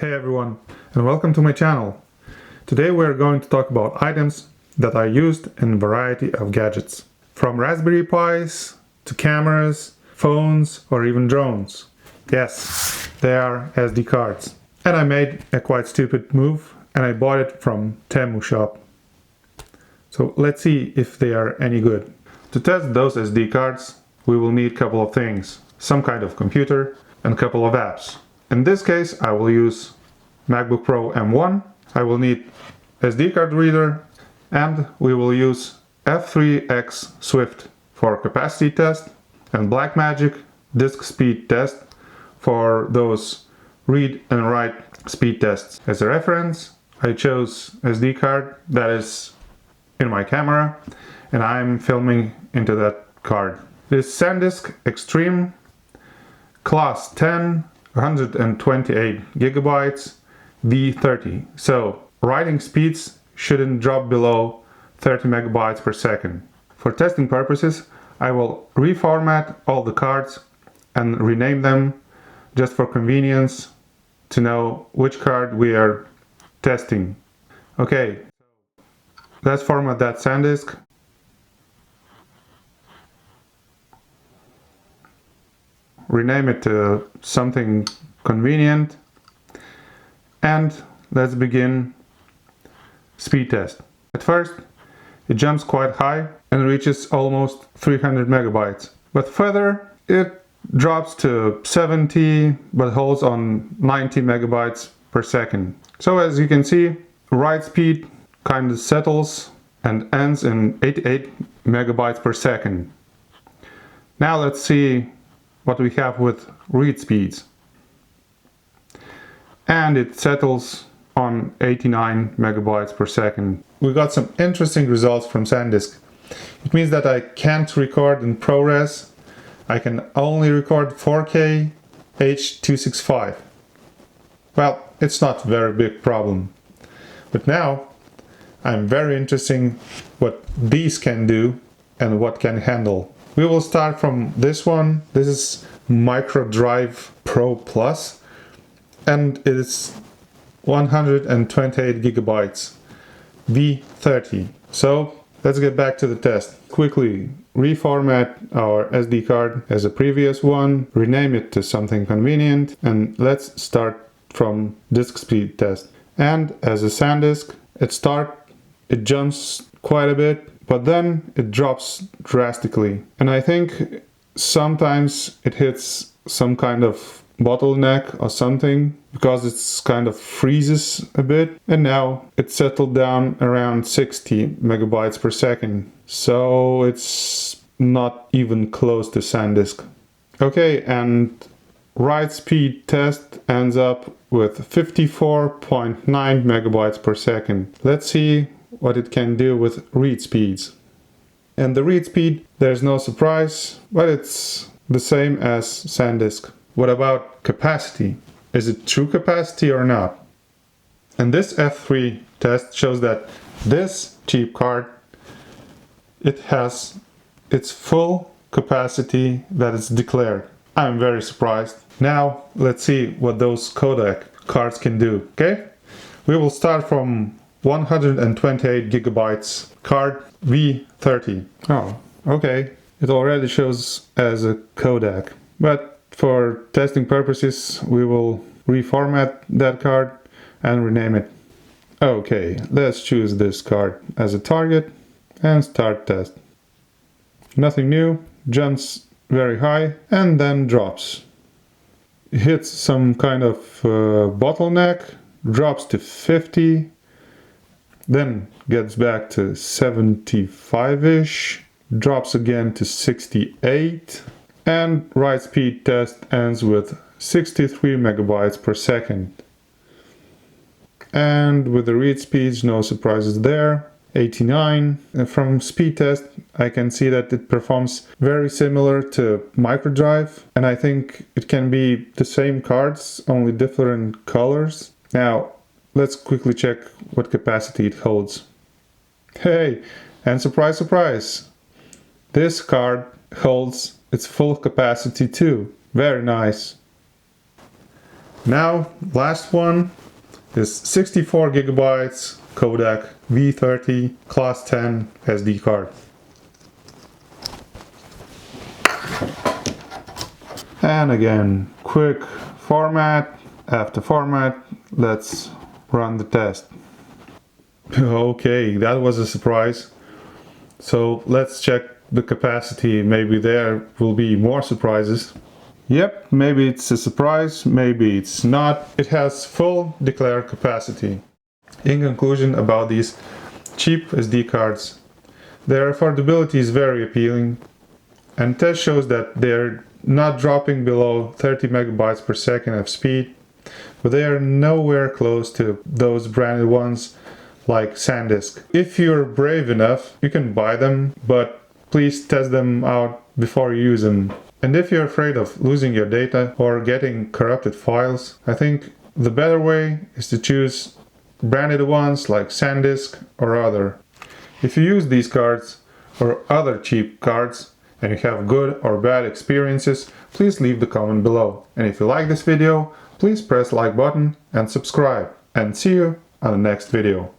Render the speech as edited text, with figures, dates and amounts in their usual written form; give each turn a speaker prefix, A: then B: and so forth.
A: Hey everyone, and welcome to my channel. Today we are going to talk about items that are used in a variety of gadgets. From Raspberry Pis to cameras, phones, or even drones. Yes, they are SD cards. And I made a quite stupid move and I bought it from Temu shop. So let's see if they are any good. To test those SD cards, we will need a couple of things. Some kind of computer and a couple of apps. In this case, I will use MacBook Pro M1. I will need SD card reader, and we will use F3X Swift for capacity test and Blackmagic disk speed test for those read and write speed tests. As a reference, I chose SD card that is in my camera, and I'm filming into that card. This SanDisk Extreme Class 10 128 gigabytes V30. So writing speeds shouldn't drop below 30 megabytes per second. For testing purposes, I will reformat all the cards and rename them just for convenience to know which card we are testing. Okay, let's format that SanDisk. Rename it to something convenient, and let's begin speed test. At first it jumps quite high and reaches almost 300 megabytes, but further it drops to 70 but holds on 90 megabytes per second. So as you can see, write speed kind of settles and ends in 88 megabytes per second. Now let's see what we have with read speeds. And it settles on 89 megabytes per second. We got some interesting results from SanDisk. It means that I can't record in ProRes. I can only record 4K H.265. Well, it's not a very big problem. But now I'm very interested what these can do and what can handle. We will start from this one. This is Microdrive Pro Plus, and it is 128 gigabytes V30. So let's get back to the test. Quickly reformat our SD card as a previous one, rename it to something convenient, and let's start from disk speed test. And as a SanDisk, it jumps quite a bit, but then it drops drastically. And I think sometimes it hits some kind of bottleneck or something, because it's kind of freezes a bit. And now it's settled down around 60 megabytes per second. So it's not even close to SanDisk. Okay, and write speed test ends up with 54.9 megabytes per second. Let's see what it can do with read speeds. And the read speed, there's no surprise, but it's the same as SanDisk. What about capacity? Is it true capacity or not? And this F3 test shows that this cheap card, it has its full capacity that is declared. I'm very surprised. Now let's see what those Kodak cards can do. Okay, we will start from 128 gigabytes card V30. Oh, okay. It already shows as a Kodak. But for testing purposes, we will reformat that card and rename it. Okay, let's choose this card as a target and start test. Nothing new, jumps very high and then drops. It hits some kind of bottleneck, drops to 50, then gets back to 75-ish, drops again to 68, and write speed test ends with 63 megabytes per second. And with the read speeds, no surprises there, 89. And from speed test, I can see that it performs very similar to Microdrive, and I think it can be the same cards, only different colors. Now, let's quickly check what capacity it holds. Hey, and surprise, surprise! This card holds its full capacity too. Very nice. Now, last one is 64 gigabytes Kodak V30 Class 10 SD card. And again, quick format after format. Let's run the test. Okay, that was a surprise. So let's check the capacity. Maybe there will be more surprises. Yep, maybe it's a surprise, maybe it's not. It has full declared capacity. In conclusion about these cheap SD cards, their affordability is very appealing, and test shows that they're not dropping below 30 megabytes per second of speed, but they are nowhere close to those branded ones like SanDisk. If you're brave enough, you can buy them, but please test them out before you use them. And if you're afraid of losing your data or getting corrupted files, I think the better way is to choose branded ones like SanDisk or other. If you use these cards or other cheap cards and you have good or bad experiences, please leave the comment below. And if you like this video, please press like button and subscribe. And see you on the next video.